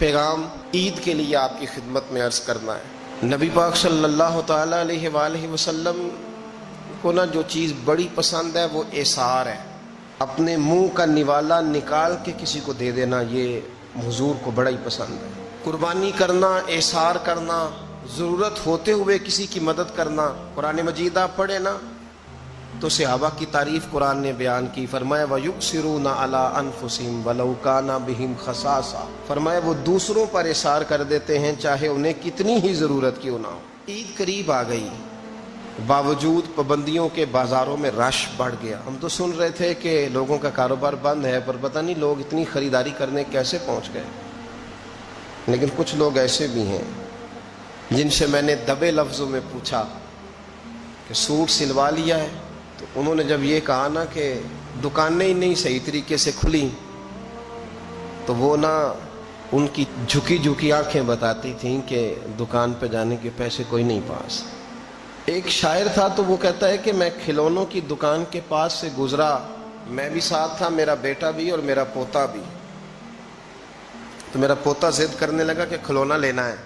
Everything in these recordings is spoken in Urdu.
پیغام عید کے لیے آپ کی خدمت میں عرض کرنا ہے۔ نبی پاک صلی اللہ تعالیٰ علیہ وآلہ وسلم کو نا جو چیز بڑی پسند ہے وہ ایثار ہے۔ اپنے منہ کا نوالا نکال کے کسی کو دے دینا، یہ حضور کو بڑا ہی پسند ہے۔ قربانی کرنا، ایثار کرنا، ضرورت ہوتے ہوئے کسی کی مدد کرنا۔ قرآن مجید آپ پڑھے نا تو صحابہ کی تعریف قرآن نے بیان کی، فرمایا وَيُؤْثِرُونَ عَلَىٰ أَنفُسِهِمْ وَلَوْ كَانَ بِهِمْ خَصَاصَةٌ، فرمایا وہ دوسروں پر ایثار کر دیتے ہیں چاہے انہیں کتنی ہی ضرورت کیوں نہ ہو۔ عید قریب آ گئی، باوجود پابندیوں کے بازاروں میں رش بڑھ گیا۔ ہم تو سن رہے تھے کہ لوگوں کا کاروبار بند ہے، پر پتہ نہیں لوگ اتنی خریداری کرنے کیسے پہنچ گئے۔ لیکن کچھ لوگ ایسے بھی ہیں جن سے میں نے دبے لفظوں میں پوچھا کہ سوٹ سلوا لیا ہے، تو انہوں نے جب یہ کہا نا کہ دکانیں ہی نہیں صحیح طریقے سے کھلی، تو وہ نا ان کی جھکی جھکی آنکھیں بتاتی تھیں کہ دکان پہ جانے کے پیسے کوئی نہیں پاس۔ ایک شاعر تھا تو وہ کہتا ہے کہ میں کھلونوں کی دکان کے پاس سے گزرا، میں بھی ساتھ تھا، میرا بیٹا بھی اور میرا پوتا بھی۔ تو میرا پوتا ضد کرنے لگا کہ کھلونا لینا ہے،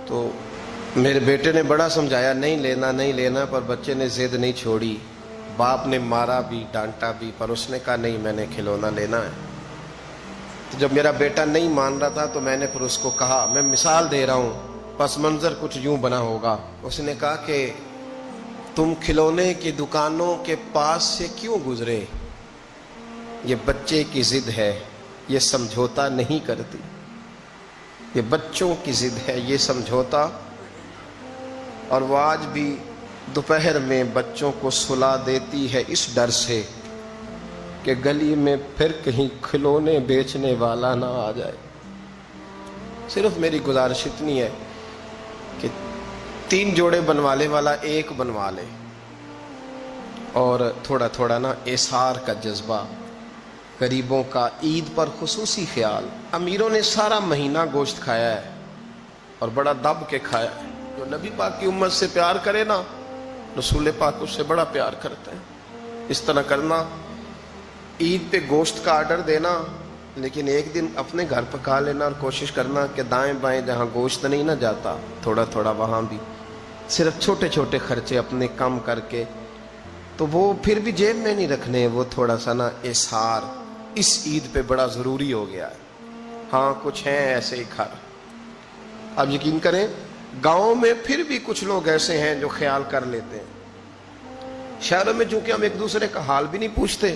تو میرے بیٹے نے بڑا سمجھایا نہیں لینا نہیں لینا، پر بچے نے ضد نہیں چھوڑی۔ باپ نے مارا بھی ڈانٹا بھی، پر اس نے کہا نہیں میں نے کھلونا لینا ہے۔ تو جب میرا بیٹا نہیں مان رہا تھا تو میں نے پھر اس کو کہا، میں مثال دے رہا ہوں، پس منظر کچھ یوں بنا ہوگا۔ اس نے کہا کہ تم کھلونے کی دکانوں کے پاس سے کیوں گزرے؟ یہ بچے کی ضد ہے، یہ سمجھوتا نہیں کرتی۔ یہ بچوں کی ضد ہے، یہ سمجھوتا۔ اور وہ آج بھی دوپہر میں بچوں کو سلا دیتی ہے اس ڈر سے کہ گلی میں پھر کہیں کھلونے بیچنے والا نہ آ جائے۔ صرف میری گزارش اتنی ہے کہ 3 جوڑے بنوانے والا 1 بنوا لے، اور تھوڑا تھوڑا نا ایثار کا جذبہ، غریبوں کا عید پر خصوصی خیال۔ امیروں نے سارا مہینہ گوشت کھایا ہے اور بڑا دب کے کھایا ہے۔ جو نبی پاک کی امت سے پیار کرے نا، رسول پاک اس سے بڑا پیار کرتے ہیں۔ اس طرح کرنا، عید پہ گوشت کا آرڈر دینا، لیکن ایک دن اپنے گھر پکا لینا اور کوشش کرنا کہ دائیں بائیں جہاں گوشت نہیں نہ جاتا تھوڑا تھوڑا وہاں بھی صرف چھوٹے چھوٹے خرچے اپنے کم کر کے، تو وہ پھر بھی جیب میں نہیں رکھنے، وہ تھوڑا سا نا اظہار اس عید پہ بڑا ضروری ہو گیا ہے۔ ہاں کچھ ہیں ایسے ہی گھر، آپ یقین کریں گاؤں میں پھر بھی کچھ لوگ ایسے ہیں جو خیال کر لیتے ہیں۔ شہروں میں چونکہ ہم ایک دوسرے کا حال بھی نہیں پوچھتے،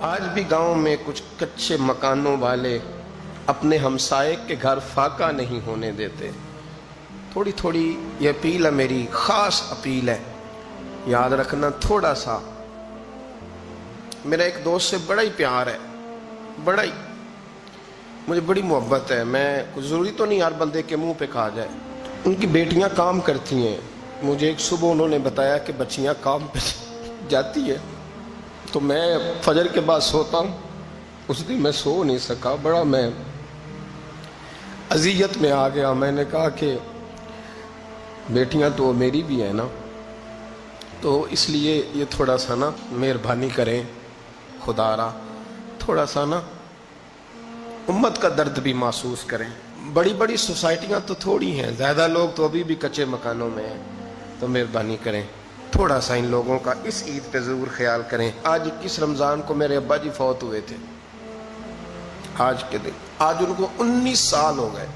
آج بھی گاؤں میں کچھ کچے مکانوں والے اپنے ہمسائے کے گھر فاقہ نہیں ہونے دیتے۔ تھوڑی تھوڑی یہ اپیل ہے، میری خاص اپیل ہے، یاد رکھنا تھوڑا سا۔ میرا ایک دوست سے بڑا ہی پیار ہے، بڑا ہی، مجھے بڑی محبت ہے، میں کچھ ضروری تو نہیں ہر بندے کے منہ پہ کہا جائے۔ ان کی بیٹیاں کام کرتی ہیں، مجھے ایک صبح انہوں نے بتایا کہ بچیاں کام پہ جاتی ہے، تو میں فجر کے بعد سوتا ہوں۔ اس دن میں سو نہیں سکا، بڑا میں اذیت میں آ گیا۔ میں نے کہا کہ بیٹیاں تو میری بھی ہیں نا، تو اس لیے یہ تھوڑا سا نا مہربانی کریں، خدا را تھوڑا سا نا امت کا درد بھی محسوس کریں۔ بڑی بڑی سوسائٹیاں تو تھوڑی ہیں، زیادہ لوگ تو ابھی بھی کچے مکانوں میں ہیں، تو مہربانی کریں تھوڑا سا ان لوگوں کا اس عید پہ ضرور خیال کریں۔ آج 21 رمضان کو میرے ابا جی فوت ہوئے تھے، آج کے دن، آج ان کو 19 سال ہو گئے۔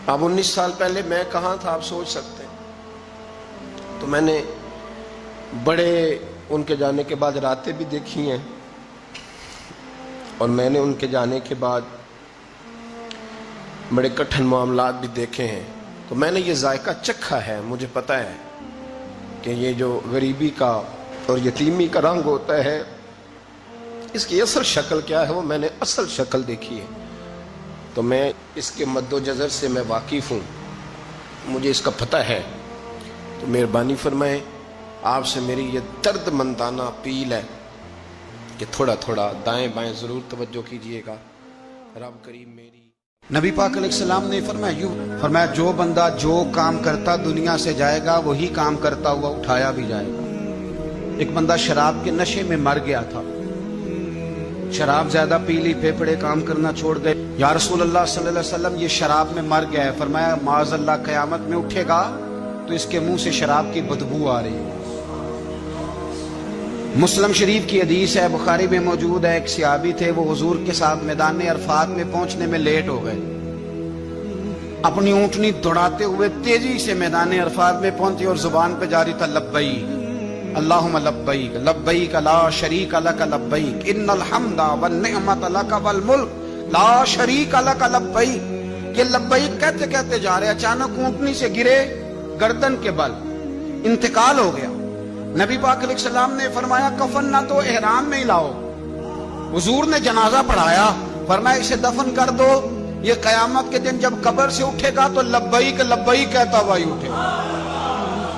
اب 19 سال پہلے میں کہاں تھا آپ سوچ سکتے ہیں۔ تو میں نے بڑے ان کے جانے کے بعد راتیں بھی دیکھی ہیں، اور میں نے ان کے جانے کے بعد بڑے کٹھن معاملات بھی دیکھے ہیں، تو میں نے یہ ذائقہ چکھا ہے۔ مجھے پتہ ہے کہ یہ جو غریبی کا اور یتیمی کا رنگ ہوتا ہے، اس کی اصل شکل کیا ہے، وہ میں نے اصل شکل دیکھی ہے، تو میں اس کے مد و جزر سے میں واقف ہوں، مجھے اس کا پتہ ہے۔ تو مہربانی فرمائیں، آپ سے میری یہ درد مندانہ اپیل ہے کہ تھوڑا تھوڑا دائیں بائیں ضرور توجہ کیجئے گا۔ رب کریم میری نبی پاک علیہ السلام نے فرمایا جو بندہ جو کام کرتا دنیا سے جائے گا وہی کام کرتا ہوا اٹھایا بھی جائے گا۔ ایک بندہ شراب کے نشے میں مر گیا تھا، شراب زیادہ پی لی، پھیپھڑے کام کرنا چھوڑ گئے، یا رسول اللہ صلی اللہ علیہ وسلم یہ شراب میں مر گیا ہے. فرمایا معاذ اللہ قیامت میں اٹھے گا تو اس کے منہ سے شراب کی بدبو آ رہی ہے. مسلم شریف کی حدیث ہے, بخاری میں موجود ہے. ایک صحابی تھے, وہ حضور کے ساتھ میدان عرفات میں پہنچنے میں لیٹ ہو گئے. اپنی اونٹنی دوڑاتے ہوئے تیزی سے میدان عرفات میں پہنچے اور زبان پہ جاری تھا لبیک اللہم لبیک لبیک لا شریک لک لبیک ان الحمد والنعمت لک والملک لا شریک لک لبیک. یہ لبیک کہتے کہتے جا رہے, اچانک اونٹنی سے گرے, گردن کے بل انتقال ہو گیا. نبی پاک علیہ السلام نے فرمایا کفن نہ تو احرام میں ہی لاؤ. حضور نے جنازہ پڑھایا, فرمایا اسے دفن کر دو, یہ قیامت کے دن جب قبر سے اٹھے گا تو لبیک لبیک کہتا ہوا ہی اٹھے گا.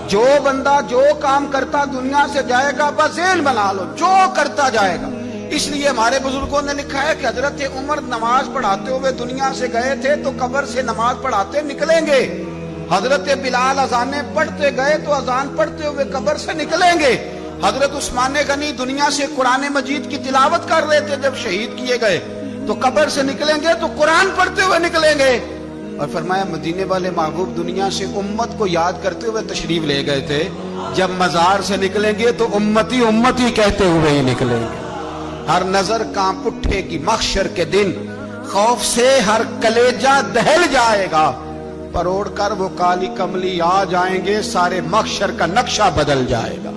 جو بندہ جو کام کرتا دنیا سے جائے گا, بس ذہن بنا لو جو کرتا جائے گا. اس لیے ہمارے بزرگوں نے لکھا ہے کہ حضرت عمر نماز پڑھاتے ہوئے دنیا سے گئے تھے تو قبر سے نماز پڑھاتے نکلیں گے. حضرت بلال اذانیں پڑھتے گئے تو اذان پڑھتے ہوئے قبر سے نکلیں گے. حضرت عثمان غنی دنیا سے قرآن مجید کی تلاوت کر رہے تھے, جب شہید کیے گئے تو قبر سے نکلیں گے تو قرآن پڑھتے ہوئے نکلیں گے. اور فرمایا مدینے والے محبوب دنیا سے امت کو یاد کرتے ہوئے تشریف لے گئے تھے, جب مزار سے نکلیں گے تو امتی امتی کہتے ہوئے ہی نکلیں گے. ہر نظر کانپ اٹھے گی محشر کے دن, خوف سے ہر کلیجہ دہل جائے گا, پروڑ کر وہ کالی کملی آ جائیں گے, سارے محشر کا نقشہ بدل جائے گا.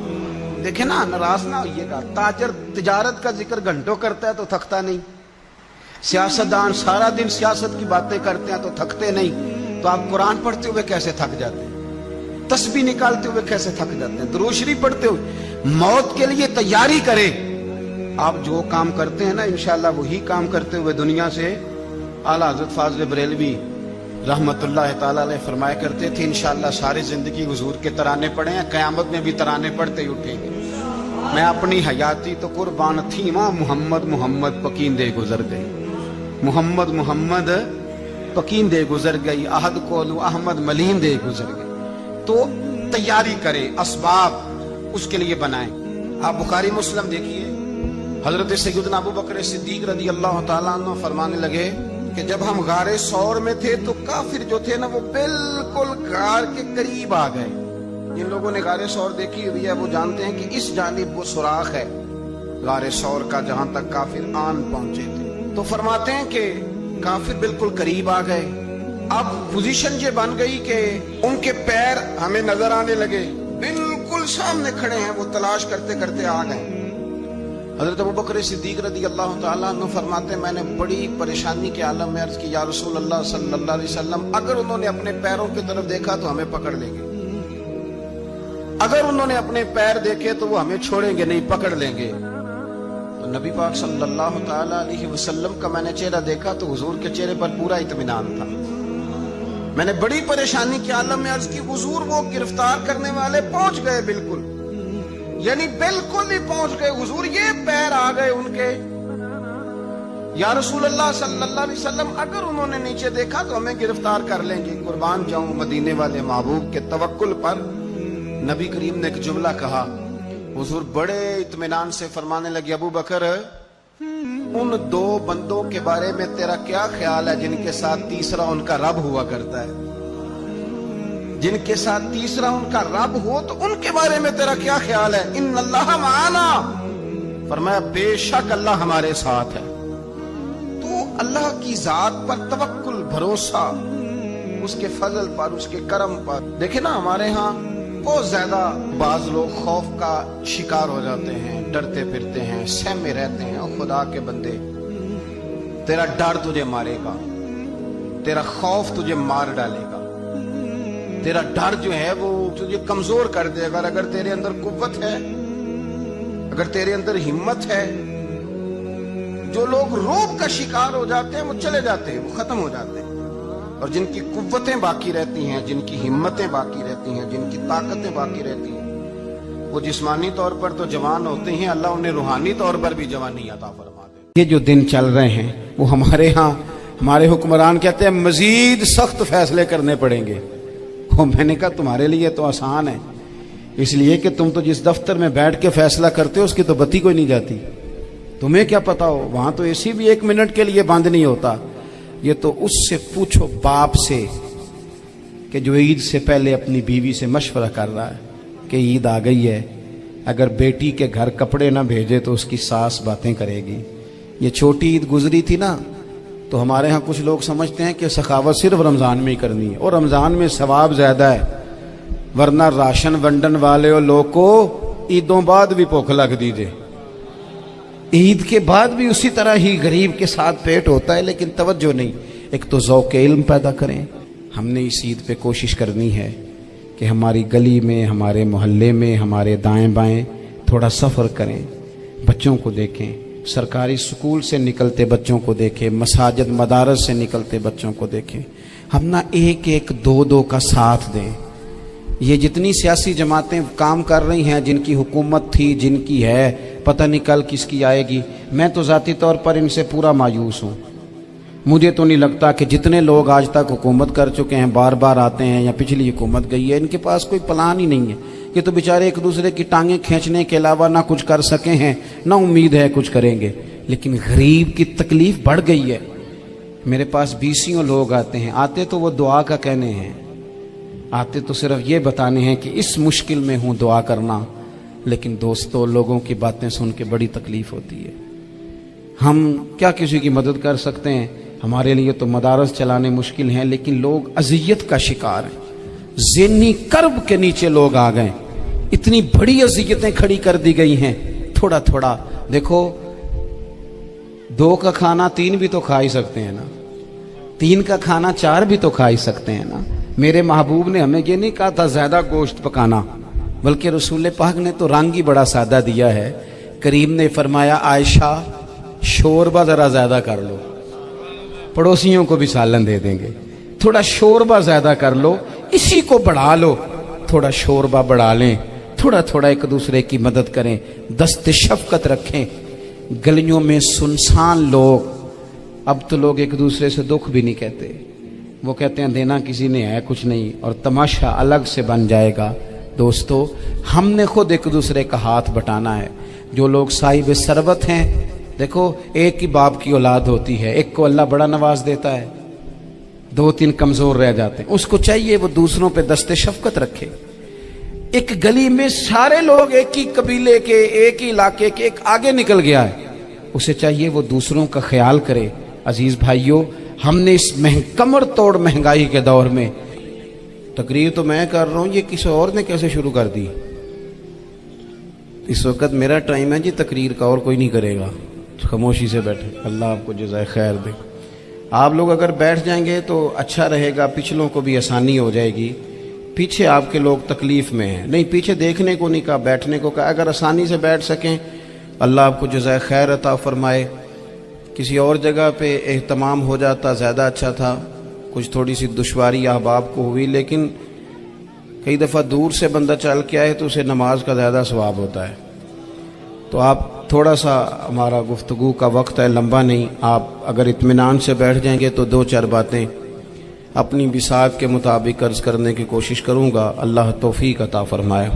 دیکھیں نا, ناراض نہ ہوئیے گا. تاجر تجارت کا ذکر گھنٹوں کرتا ہے تو تھکتا نہیں, سیاستدان سارا دن سیاست کی باتیں کرتے ہیں تو تھکتے نہیں, تو آپ قرآن پڑھتے ہوئے کیسے تھک جاتے ہیں, تسبیح نکالتے ہوئے کیسے تھک جاتے ہیں, درود شریف پڑھتے ہوئے. موت کے لیے تیاری کرے. آپ جو کام کرتے ہیں نا انشاءاللہ وہی کام کرتے ہوئے دنیا سے. اعلیٰ حضرت فاضل بریلوی رحمت اللہ تعالیٰ علیہ فرمایا کرتے تھے انشاءاللہ ساری زندگی حضور کے ترانے پڑھے ہیں, قیامت میں بھی ترانے پڑھتے ہی اٹھیں گے. میں اپنی حیاتی تو قربان تھی ماں, محمد محمد پکیندے گزر گئی, محمد محمد پکیندے گزر گئی, احد کولو احمد ملیندے گزر گئی. تو تیاری کرے, اسباب اس کے لیے بنائیں. آپ بخاری مسلم دیکھیے, حضرت سیدنا ابو بکر صدیق رضی اللہ تعالیٰ عنہ فرمانے لگے کہ جب ہم غار ثور میں تھے تو کافر جو تھے نا وہ بالکل غار کے قریب آ گئے. جن لوگوں نے غار ثور دیکھی ہوئی ہے وہ جانتے ہیں کہ اس جانب وہ سوراخ ہے غار ثور کا جہاں تک کافر آن پہنچے تھے. تو فرماتے ہیں کہ کافر بالکل قریب آ گئے. اب پوزیشن یہ بن گئی کہ ان کے پیر ہمیں نظر آنے لگے, بالکل سامنے کھڑے ہیں, وہ تلاش کرتے کرتے آ گئے. حضرت ابو بکر صدیق رضی اللہ تعالیٰ عنہ فرماتے ہیں میں نے بڑی پریشانی کے عالم میں عرض کی یا رسول اللہ صلی اللہ علیہ وسلم, اگر انہوں نے اپنے پیروں کی طرف دیکھا تو ہمیں پکڑ لیں گے, اگر انہوں نے اپنے پیر دیکھے تو وہ ہمیں چھوڑیں گے نہیں, پکڑ لیں گے. تو نبی پاک صلی اللہ تعالیٰ علیہ وسلم کا میں نے چہرہ دیکھا تو حضور کے چہرے پر پورا اطمینان تھا. میں نے بڑی پریشانی کے عالم میں عرض کی حضور وہ گرفتار کرنے والے پہنچ گئے, بالکل یعنی بالکل ہی پہنچ گئے حضور, یہ پیر آ گئے ان کے. یا رسول اللہ صلی اللہ علیہ وسلم اگر انہوں نے نیچے دیکھا تو ہمیں گرفتار کر لیں گے. قربان جاؤں مدینے والے محبوب کے توکل پر. نبی کریم نے ایک جملہ کہا, حضور بڑے اطمینان سے فرمانے لگے ابو بکر ان دو بندوں کے بارے میں تیرا کیا خیال ہے جن کے ساتھ تیسرا ان کا رب ہوا کرتا ہے, جن کے ساتھ تیسرا ان کا رب ہو تو ان کے بارے میں تیرا کیا خیال ہے. ان اللہ معانا, فرمایا بے شک اللہ ہمارے ساتھ ہے. تو اللہ کی ذات پر توکل, بھروسہ اس کے فضل پر, اس کے کرم پر. دیکھیں نا ہمارے ہاں بہت زیادہ بعض لوگ خوف کا شکار ہو جاتے ہیں, ڈرتے پھرتے ہیں, سہمے رہتے ہیں. اور خدا کے بندے تیرا ڈر تجھے مارے گا, تیرا خوف تجھے مار ڈالے گا, تیرا ڈر جو ہے وہ تجھے کمزور کر دے گا. اگر تیرے اندر قوت ہے, اگر تیرے اندر ہمت ہے. جو لوگ روب کا شکار ہو جاتے ہیں وہ چلے جاتے ہیں, وہ ختم ہو جاتے ہیں. اور جن کی قوتیں باقی رہتی ہیں, جن کی ہمتیں باقی رہتی ہیں, جن کی طاقتیں باقی رہتی ہیں, وہ جسمانی طور پر تو جوان ہوتے ہیں, اللہ انہیں روحانی طور پر بھی جوانی عطا فرما دے. یہ جو دن چل رہے ہیں وہ ہمارے ہاں ہمارے حکمران کہتے ہیں مزید سخت فیصلے کرنے پڑیں گے. میں نے کہا تمہارے لیے تو آسان ہے, اس لیے کہ تم تو جس دفتر میں بیٹھ کے فیصلہ کرتے ہو اس کی تو بتی کوئی نہیں جاتی. تمہیں کیا پتا ہو, وہاں تو اے سی بھی 1 منٹ کے لیے بند نہیں ہوتا. یہ تو اس سے پوچھو باپ سے کہ جو عید سے پہلے اپنی بیوی سے مشورہ کر رہا ہے کہ عید آ گئی ہے، اگر بیٹی کے گھر کپڑے نہ بھیجے تو اس کی ساس باتیں کرے گی۔ یہ چھوٹی عید گزری تھی نا، تو ہمارے ہاں کچھ لوگ سمجھتے ہیں کہ سخاوت صرف رمضان میں ہی کرنی ہے، اور رمضان میں ثواب زیادہ ہے، ورنہ راشن ونڈن والے اور لوگ کو عیدوں بعد بھی بھوک لگ دیجئے، عید کے بعد بھی اسی طرح ہی غریب کے ساتھ پیٹ ہوتا ہے، لیکن توجہ نہیں۔ ایک تو ذوق علم پیدا کریں۔ ہم نے اس عید پہ کوشش کرنی ہے کہ ہماری گلی میں، ہمارے محلے میں، ہمارے دائیں بائیں تھوڑا سفر کریں، بچوں کو دیکھیں، سرکاری سکول سے نکلتے بچوں کو دیکھیں، مساجد مدارس سے نکلتے بچوں کو دیکھیں۔ ہم نہ ایک ایک دو دو کا ساتھ دیں۔ یہ جتنی سیاسی جماعتیں کام کر رہی ہیں، جن کی حکومت تھی، جن کی ہے، پتہ نہیں کل کس کی آئے گی، میں تو ذاتی طور پر ان سے پورا مایوس ہوں۔ مجھے تو نہیں لگتا کہ جتنے لوگ آج تک حکومت کر چکے ہیں، بار بار آتے ہیں یا پچھلی حکومت گئی ہے، ان کے پاس کوئی پلان ہی نہیں ہے۔ یہ تو بیچارے ایک دوسرے کی ٹانگیں کھینچنے کے علاوہ نہ کچھ کر سکے ہیں، نہ امید ہے کچھ کریں گے۔ لیکن غریب کی تکلیف بڑھ گئی ہے۔ میرے پاس 20 لوگ آتے ہیں، آتے تو وہ دعا کا کہنے ہیں، آتے تو صرف یہ بتانے ہیں کہ اس مشکل میں ہوں دعا کرنا، لیکن دوستو لوگوں کی باتیں سن کے بڑی تکلیف ہوتی ہے۔ ہم کیا کسی کی مدد کر سکتے ہیں؟ ہمارے لیے تو مدارس چلانے مشکل ہیں، لیکن لوگ اذیت کا شکار ہیں، ذہنی کرب کے نیچے لوگ آ گئے، اتنی بڑی اذیتیں کھڑی کر دی گئی ہیں۔ تھوڑا تھوڑا دیکھو، 2 کا کھانا 3 بھی تو کھا ہی سکتے ہیں نا، 3 کا کھانا 4 بھی تو کھا ہی سکتے ہیں نا۔ میرے محبوب نے ہمیں یہ نہیں کہا تھا زیادہ گوشت پکانا، بلکہ رسول پاک نے تو رنگ ہی بڑا سادہ دیا ہے۔ کریم نے فرمایا عائشہ شوربہ ذرا زیادہ کر لو، پڑوسیوں کو بھی سالن دے دیں گے، تھوڑا شوربہ زیادہ کر لو، اسی کو بڑھا لو، تھوڑا شوربہ بڑھا لیں، تھوڑا تھوڑا ایک دوسرے کی مدد کریں، دست شفقت رکھیں۔ گلیوں میں سنسان لوگ، اب تو لوگ ایک دوسرے سے دکھ بھی نہیں کہتے، وہ کہتے ہیں دینا کسی نے ہے کچھ نہیں، اور تماشا الگ سے بن جائے گا۔ دوستو ہم نے خود ایک دوسرے کا ہاتھ بٹانا ہے۔ جو لوگ صاحب ثروت ہیں، دیکھو ایک ہی باپ کی اولاد ہوتی ہے، ایک کو اللہ بڑا نواز دیتا ہے، 2-3 کمزور رہ جاتے ہیں، اس کو چاہیے وہ دوسروں پہ دست شفقت رکھے۔ ایک گلی میں سارے لوگ ایک ہی قبیلے کے، ایک ہی علاقے کے، ایک آگے نکل گیا ہے، اسے چاہیے وہ دوسروں کا خیال کرے۔ عزیز بھائیوں، ہم نے اس کمر توڑ مہنگائی کے دور میں، تقریر تو میں کر رہا ہوں، یہ کسی اور نے کیسے شروع کر دی؟ اس وقت میرا ٹائم ہے جی تقریر کا، اور کوئی نہیں کرے گا، خاموشی سے بیٹھے، اللہ آپ کو جزائے خیر دے۔ آپ لوگ اگر بیٹھ جائیں گے تو اچھا رہے گا، پچھلوں کو بھی آسانی ہو جائے گی۔ پیچھے آپ کے لوگ تکلیف میں ہیں، نہیں پیچھے دیکھنے کو نہیں کہا، بیٹھنے کو کہا، اگر آسانی سے بیٹھ سکیں اللہ آپ کو جزائے خیر عطا فرمائے۔ کسی اور جگہ پہ اہتمام ہو جاتا زیادہ اچھا تھا، کچھ تھوڑی سی دشواری احباب کو ہوئی، لیکن کئی دفعہ دور سے بندہ چل کے آئے تو اسے نماز کا زیادہ ثواب ہوتا ہے۔ تو آپ تھوڑا سا، ہمارا گفتگو کا وقت ہے، لمبا نہیں، آپ اگر اطمینان سے بیٹھ جائیں گے تو 2-4 باتیں اپنی بساط کے مطابق عرض کرنے کی کوشش کروں گا، اللہ توفیق عطا فرمائے۔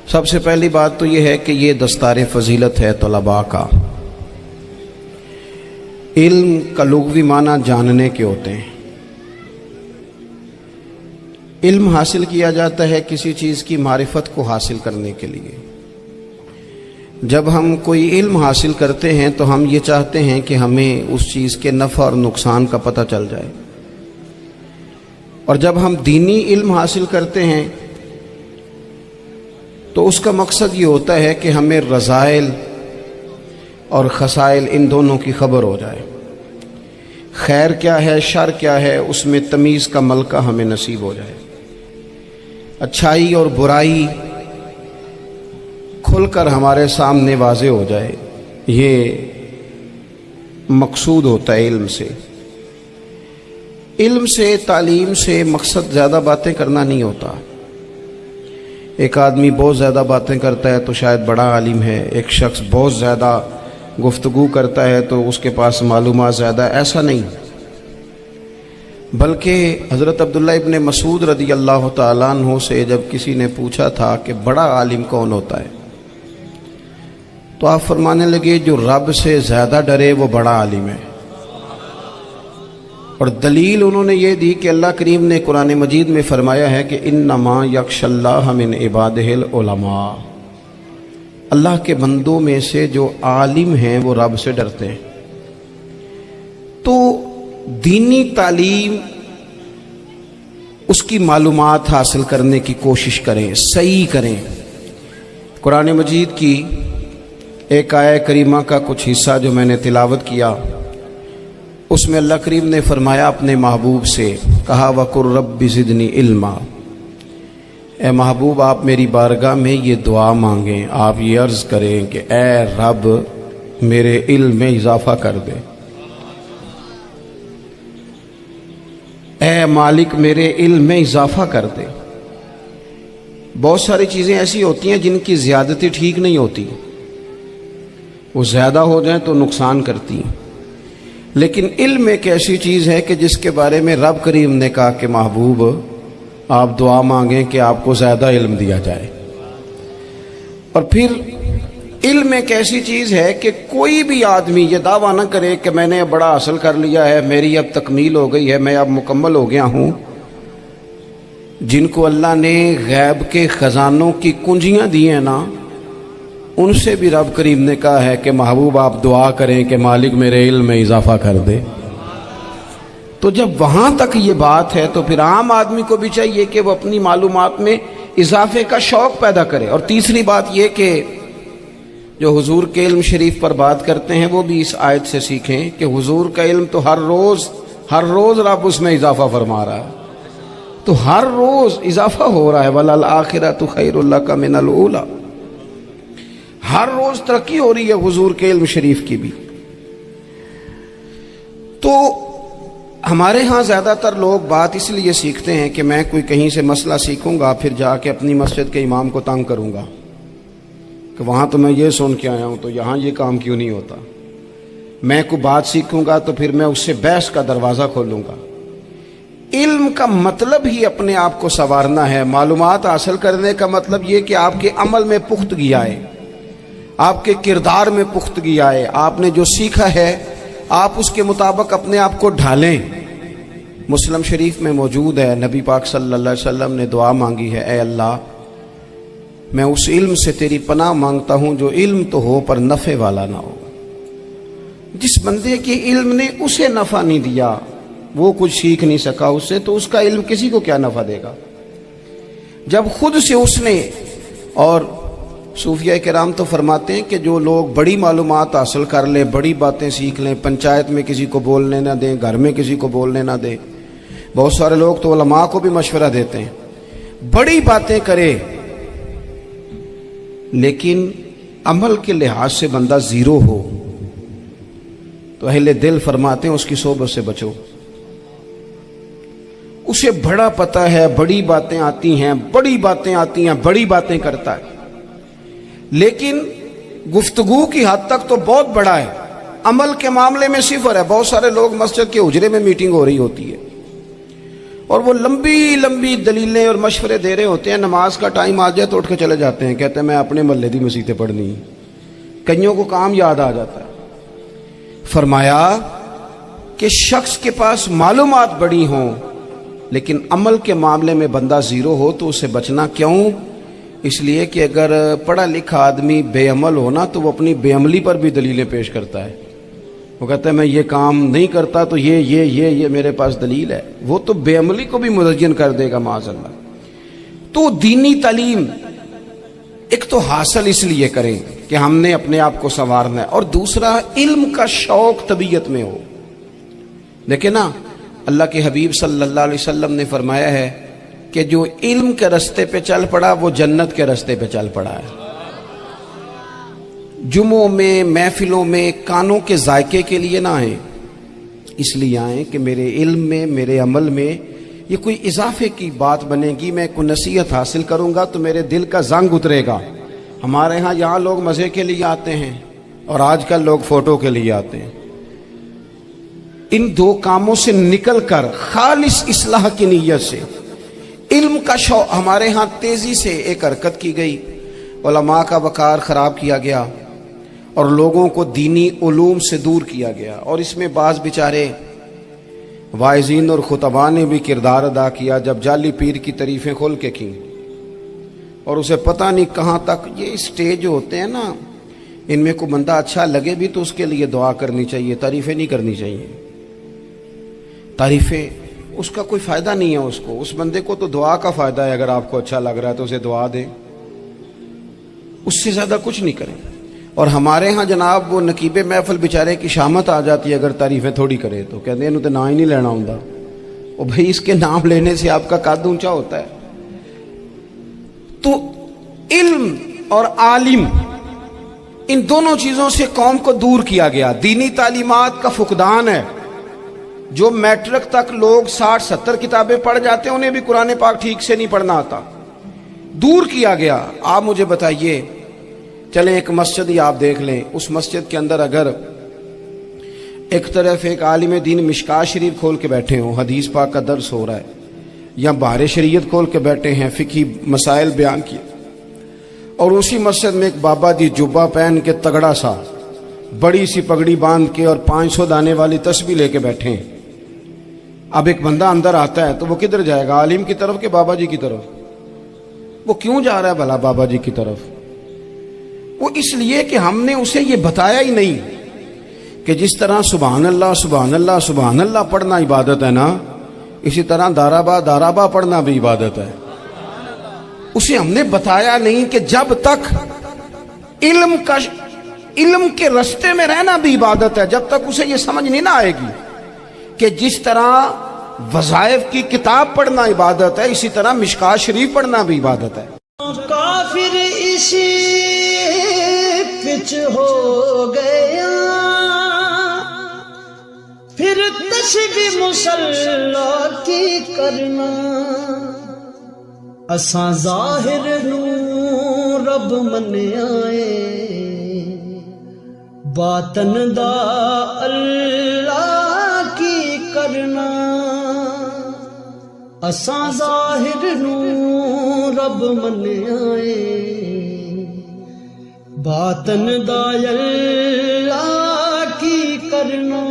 سب سے پہلی بات تو یہ ہے کہ یہ دستار فضیلت ہے طلباء کا۔ علم کا لغوی معنی جاننے کے ہوتے ہیں۔ علم حاصل کیا جاتا ہے کسی چیز کی معرفت کو حاصل کرنے کے لیے۔ جب ہم کوئی علم حاصل کرتے ہیں تو ہم یہ چاہتے ہیں کہ ہمیں اس چیز کے نفع اور نقصان کا پتہ چل جائے، اور جب ہم دینی علم حاصل کرتے ہیں تو اس کا مقصد یہ ہوتا ہے کہ ہمیں رذائل اور خسائل ان دونوں کی خبر ہو جائے، خیر کیا ہے شر کیا ہے اس میں تمیز کا ملکہ ہمیں نصیب ہو جائے، اچھائی اور برائی کھل کر ہمارے سامنے واضح ہو جائے۔ یہ مقصود ہوتا ہے علم سے۔ علم سے، تعلیم سے مقصد زیادہ باتیں کرنا نہیں ہوتا۔ ایک آدمی بہت زیادہ باتیں کرتا ہے تو شاید بڑا عالم ہے، ایک شخص بہت زیادہ گفتگو کرتا ہے تو اس کے پاس معلومات زیادہ، ایسا نہیں، بلکہ حضرت عبداللہ ابن مسعود رضی اللہ تعالیٰ عنہ سے جب کسی نے پوچھا تھا کہ بڑا عالم کون ہوتا ہے، تو آپ فرمانے لگے جو رب سے زیادہ ڈرے وہ بڑا عالم ہے۔ اور دلیل انہوں نے یہ دی کہ اللہ کریم نے قرآن مجید میں فرمایا ہے کہ انما یخشی اللہ من عبادہ العلماء، اللہ کے بندوں میں سے جو عالم ہیں وہ رب سے ڈرتے ہیں۔ تو دینی تعلیم، اس کی معلومات حاصل کرنے کی کوشش کریں، صحیح کریں۔ قرآن مجید کی ایک آیہ کریمہ کا کچھ حصہ جو میں نے تلاوت کیا، اس میں اللہ کریم نے فرمایا اپنے محبوب سے، کہا وَقُلْ رَبِّ زِدْنِی عِلْمًا، اے محبوب آپ میری بارگاہ میں یہ دعا مانگیں، آپ یہ عرض کریں کہ اے رب میرے علم میں اضافہ کر دے، اے مالک میرے علم میں اضافہ کر دے۔ بہت ساری چیزیں ایسی ہوتی ہیں جن کی زیادتی ٹھیک نہیں ہوتی، وہ زیادہ ہو جائیں تو نقصان کرتی ہیں، لیکن علم ایک ایسی چیز ہے کہ جس کے بارے میں رب کریم نے کہا کہ محبوب آپ دعا مانگیں کہ آپ کو زیادہ علم دیا جائے۔ اور پھر علم ایک ایسی چیز ہے کہ کوئی بھی آدمی یہ دعویٰ نہ کرے کہ میں نے اب بڑا حاصل کر لیا ہے، میری اب تکمیل ہو گئی ہے، میں اب مکمل ہو گیا ہوں۔ جن کو اللہ نے غیب کے خزانوں کی کنجیاں دی ہیں نا، ان سے بھی رب کریم نے کہا ہے کہ محبوب آپ دعا کریں کہ مالک میرے علم میں اضافہ کر دے۔ تو جب وہاں تک یہ بات ہے تو پھر عام آدمی کو بھی چاہیے کہ وہ اپنی معلومات میں اضافے کا شوق پیدا کرے۔ اور تیسری بات یہ کہ جو حضور کے علم شریف پر بات کرتے ہیں وہ بھی اس آیت سے سیکھیں کہ حضور کا علم تو ہر روز رب اس میں اضافہ فرما رہا ہے، تو ہر روز اضافہ ہو رہا ہے۔ وَلَلْآخِرَةُ خَيْرٌ لَكَ مِنَ الْأُولَىٰ، ہر روز ترقی ہو رہی ہے حضور کے علم شریف کی بھی۔ تو ہمارے ہاں زیادہ تر لوگ بات اس لیے سیکھتے ہیں کہ میں کوئی کہیں سے مسئلہ سیکھوں گا پھر جا کے اپنی مسجد کے امام کو تنگ کروں گا کہ وہاں تو میں یہ سن کے آیا ہوں تو یہاں یہ کام کیوں نہیں ہوتا۔ میں کوئی بات سیکھوں گا تو پھر میں اس سے بحث کا دروازہ کھولوں گا۔ علم کا مطلب ہی اپنے آپ کو سنوارنا ہے۔ معلومات حاصل کرنے کا مطلب یہ کہ آپ کے عمل میں پختگی آئے، آپ کے کردار میں پختگی آئے، آپ نے جو سیکھا ہے آپ اس کے مطابق اپنے آپ کو ڈھالیں۔ مسلم شریف میں موجود ہے، نبی پاک صلی اللہ علیہ وسلم نے دعا مانگی ہے، اے اللہ میں اس علم سے تیری پناہ مانگتا ہوں جو علم تو ہو پر نفع والا نہ ہو۔ جس بندے کے علم نے اسے نفع نہیں دیا، وہ کچھ سیکھ نہیں سکا اس سے، تو اس کا علم کسی کو کیا نفع دے گا۔ جب خود سے اس نے، اور صوفیہ کرام تو فرماتے ہیں کہ جو لوگ بڑی معلومات حاصل کر لیں، بڑی باتیں سیکھ لیں، پنچایت میں کسی کو بولنے نہ دیں، گھر میں کسی کو بولنے نہ دیں، بہت سارے لوگ تو علماء کو بھی مشورہ دیتے ہیں، بڑی باتیں کرے لیکن عمل کے لحاظ سے بندہ زیرو ہو تو اہل دل فرماتے ہیں اس کی صحبت سے بچو۔ اسے بڑا پتہ ہے، بڑی باتیں آتی ہیں، بڑی باتیں کرتا ہے، لیکن گفتگو کی حد تک تو بہت بڑا ہے، عمل کے معاملے میں صفر ہے۔ بہت سارے لوگ مسجد کے حجرے میں میٹنگ ہو رہی ہوتی ہے اور وہ لمبی دلیلیں اور مشورے دے رہے ہوتے ہیں، نماز کا ٹائم آ جائے تو اٹھ کے چلے جاتے ہیں، کہتے ہیں میں اپنے محلے دی مسیتیں پڑھنی۔ کئیوں کو کام یاد آ جاتا ہے۔ فرمایا کہ شخص کے پاس معلومات بڑی ہوں لیکن عمل کے معاملے میں بندہ زیرو ہو تو اسے بچنا کیوں؟ اس لیے کہ اگر پڑھا لکھا آدمی بے عمل ہونا تو وہ اپنی بے عملی پر بھی دلیلیں پیش کرتا ہے۔ وہ کہتا ہے میں یہ کام نہیں کرتا تو یہ میرے پاس دلیل ہے، وہ تو بے عملی کو بھی مزین کر دے گا معاذ اللہ۔ تو دینی تعلیم ایک تو حاصل اس لیے کریں کہ ہم نے اپنے آپ کو سنوارنا ہے، اور دوسرا علم کا شوق طبیعت میں ہو۔ دیکھیں نا، اللہ کے حبیب صلی اللہ علیہ وسلم نے فرمایا ہے کہ جو علم کے رستے پہ چل پڑا وہ جنت کے رستے پہ چل پڑا ہے۔ جمعوں میں، محفلوں میں کانوں کے ذائقے کے لیے نہ آئیں، اس لیے آئیں کہ میرے علم میں، میرے عمل میں یہ کوئی اضافے کی بات بنے گی، میں کوئی نصیحت حاصل کروں گا تو میرے دل کا زنگ اترے گا۔ ہمارے ہاں یہاں لوگ مزے کے لیے آتے ہیں اور آج کل لوگ فوٹو کے لیے آتے ہیں۔ ان دو کاموں سے نکل کر خالص اصلاح کی نیت سے علم کا شوق، ہمارے ہاں تیزی سے ایک حرکت کی گئی، علماء کا وقار خراب کیا گیا اور لوگوں کو دینی علوم سے دور کیا گیا، اور اس میں بعض بیچارے واعظین اور خطباء نے بھی کردار ادا کیا جب جعلی پیر کی تعریفیں کھول کے کی، اور اسے پتہ نہیں کہاں تک یہ اسٹیج ہوتے ہیں نا، ان میں کوئی بندہ اچھا لگے بھی تو اس کے لیے دعا کرنی چاہیے، تعریفیں نہیں کرنی چاہیے۔ تعریفیں اس کا کوئی فائدہ نہیں ہے، اس بندے کو تو دعا کا فائدہ ہے۔ اگر آپ کو اچھا لگ رہا ہے تو اسے دعا دیں، اس سے زیادہ کچھ نہیں کریں۔ اور ہمارے ہاں جناب وہ نقیب محفل بیچارے کی شامت آ جاتی ہے اگر تعریفیں تھوڑی کرے تو، کہتے ہیں انہوں تو نام ہی نہیں لینا ہوں، اور بھائی اس کے نام لینے سے آپ کا قد اونچا ہوتا ہے۔ تو علم اور عالم ان دونوں چیزوں سے قوم کو دور کیا گیا۔ دینی تعلیمات کا فقدان ہے، جو میٹرک تک لوگ 60-70 کتابیں پڑھ جاتے ہیں انہیں بھی قرآن پاک ٹھیک سے نہیں پڑھنا آتا، دور کیا گیا۔ آپ مجھے بتائیے، چلیں ایک مسجد ہی آپ دیکھ لیں، اس مسجد کے اندر اگر ایک طرف ایک عالم دین مشکاہ شریف کھول کے بیٹھے ہوں، حدیث پاک کا درس ہو رہا ہے، یا بہار شریعت کھول کے بیٹھے ہیں، فقہی مسائل بیان کیے، اور اسی مسجد میں ایک بابا جی جبہ پہن کے تگڑا سا بڑی سی پگڑی باندھ کے اور 500 دانے والی تسبیح لے کے بیٹھے ہیں، اب ایک بندہ اندر آتا ہے تو وہ کدھر جائے گا؟ عالم کی طرف کہ بابا جی کی طرف؟ وہ کیوں جا رہا ہے بھلا بابا جی کی طرف؟ وہ اس لیے کہ ہم نے اسے یہ بتایا ہی نہیں کہ جس طرح سبحان اللہ سبحان اللہ سبحان اللہ پڑھنا عبادت ہے نا، اسی طرح دارابا پڑھنا بھی عبادت ہے۔ اسے ہم نے بتایا نہیں کہ جب تک علم کے رستے میں رہنا بھی عبادت ہے، جب تک اسے یہ سمجھ نہیں نہ آئے گی کہ جس طرح وظائف کی کتاب پڑھنا عبادت ہے، اسی طرح مشکاہ شریف پڑھنا بھی عبادت ہے۔ کافر اسی پچ ہو گیا، پھر تسبیح مصلی کی کرنا، اساں ظاہر نوں رب منیائے، باطن دا اللہ کی کرنا، اساں ظاہر نوں رب منیائے، باطن دا اللہ کی کرنا۔